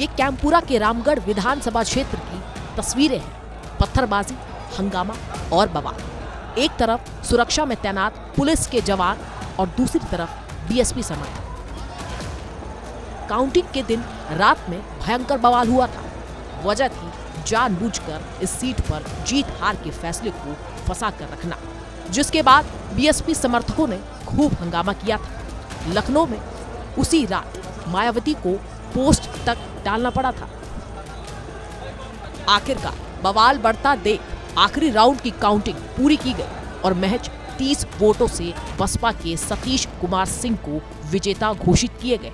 ये कैंपुरा के रामगढ़ विधानसभा क्षेत्र की तस्वीरें हैं। पत्थरबाजी, हंगामा और बवाल। एक तरफ सुरक्षा में तैनात पुलिस के जवान और दूसरी तरफ बीएसपी समर्थक। काउंटिंग के दिन रात में भयंकर बवाल हुआ था। वजह थी जानबूझकर इस सीट पर जीत हार के फैसले को फंसा कर रखना, जिसके बाद बीएसपी समर्थकों ने खूब हंगामा किया था। लखनऊ में उसी रात मायावती को पोस्ट तक डालना पड़ा था। आखिरकार बवाल बढ़ता देख आखिरी राउंड की काउंटिंग पूरी की गई और महज 30 वोटों से बसपा के सतीश कुमार सिंह को विजेता घोषित किए गए।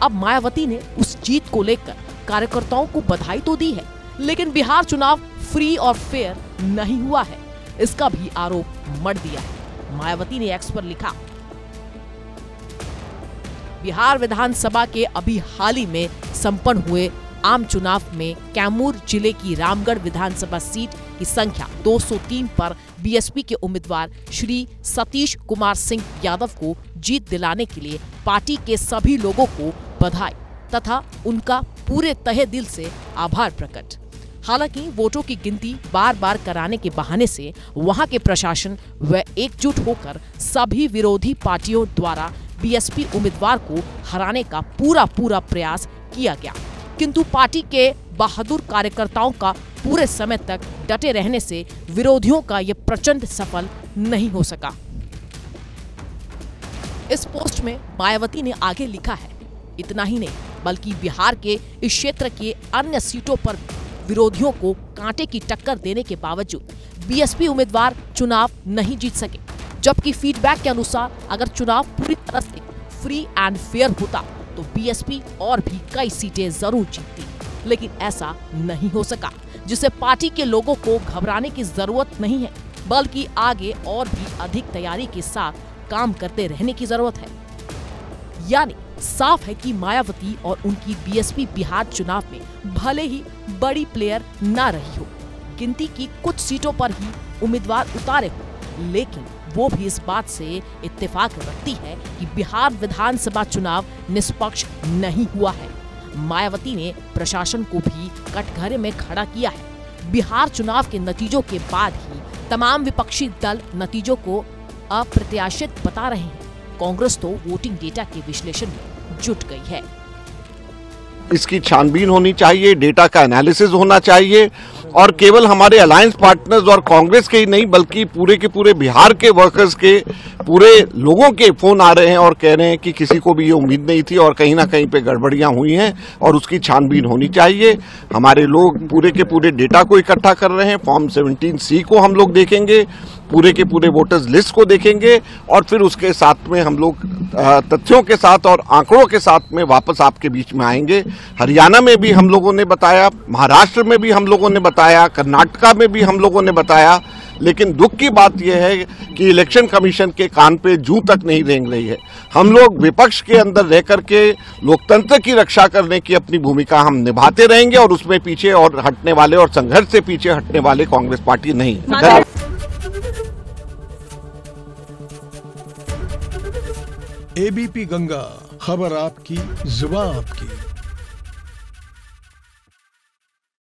अब मायावती ने उस जीत को लेकर कार्यकर्ताओं को बधाई तो दी है, लेकिन बिहार चुनाव फ्री और फेयर नहीं हुआ है, इसका भी आरोप मढ़ दिया है। मायावती ने एक्स पर लिखा, बिहार विधानसभा के अभी हाल ही में संपन्न हुए आम चुनाव में कैमूर जिले की रामगढ़ विधानसभा सीट की संख्या 203 पर बीएसपी के उम्मीदवार श्री सतीश कुमार सिंह यादव को जीत दिलाने के लिए पार्टी के सभी लोगों को बधाई तथा उनका पूरे तहे दिल से आभार प्रकट। हालांकि वोटों की गिनती बार बार कराने के बहाने से वहां के प्रशासन व एकजुट होकर सभी विरोधी पार्टियों द्वारा बीएसपी उम्मीदवार को हराने का पूरा प्रयास किया गया, किंतु पार्टी के बहादुर कार्यकर्ताओं का पूरे समय तक डटे रहने से विरोधियों का यह प्रचंड सफल नहीं हो सका। इस पोस्ट में मायावती ने आगे लिखा है, इतना ही नहीं बल्कि बिहार के इस क्षेत्र के अन्य सीटों पर विरोधियों को कांटे की टक्कर देने के बावजूद बीएसपी उम्मीदवार चुनाव नहीं जीत सके, जबकि फीडबैक के अनुसार अगर चुनाव पूरी तरह से फ्री एंड फेयर होता तो बीएसपी और भी कई सीटें जरूर जीतती, लेकिन ऐसा नहीं हो सका, जिससे पार्टी के लोगों को घबराने की जरूरत नहीं है, बल्कि आगे और भी अधिक तैयारी के साथ काम करते रहने की जरूरत है। यानी साफ है कि मायावती और उनकी बीएसपी बिहार चुनाव में भले ही बड़ी प्लेयर ना रही हो, गिनती की कुछ सीटों पर ही उम्मीदवार उतारे हो, लेकिन वो भी इस बात से इत्तेफाक रखती है कि बिहार विधानसभा चुनाव निष्पक्ष नहीं हुआ है। मायावती ने प्रशासन को भी कटघरे में खड़ा किया है। बिहार चुनाव के नतीजों के बाद ही तमाम विपक्षी दल नतीजों को अप्रत्याशित बता रहे हैं। कांग्रेस तो वोटिंग डेटा के विश्लेषण में जुट गई है। इसकी छानबीन होनी चाहिए, डेटा का एनालिसिस होना चाहिए और केवल हमारे अलायंस पार्टनर्स और कांग्रेस के ही नहीं बल्कि पूरे के पूरे बिहार के वर्कर्स के पूरे लोगों के फोन आ रहे हैं और कह रहे हैं कि किसी को भी ये उम्मीद नहीं थी और कहीं ना कहीं पे गड़बड़ियां हुई हैं और उसकी छानबीन होनी चाहिए। हमारे लोग पूरे के पूरे डेटा को इकट्ठा कर रहे हैं। फॉर्म 17C को हम लोग देखेंगे, पूरे के पूरे वोटर्स लिस्ट को देखेंगे और फिर उसके साथ में हम लोग तथ्यों के साथ और आंकड़ों के साथ में वापस आपके बीच में आएंगे। हरियाणा में भी हम लोगों ने बताया, महाराष्ट्र में भी हम लोगों ने बताया, कर्नाटका में भी हम लोगों ने बताया, लेकिन दुख की बात यह है कि इलेक्शन कमीशन के कान पे जूं तक नहीं रेंग रही है। हम लोग विपक्ष के अंदर रह करके लोकतंत्र की रक्षा करने की अपनी भूमिका हम निभाते रहेंगे और उसमें पीछे और हटने वाले और संघर्ष से पीछे हटने वाले कांग्रेस पार्टी नहीं। एबीपी गंगा, खबर आपकी, जुबान आपकी।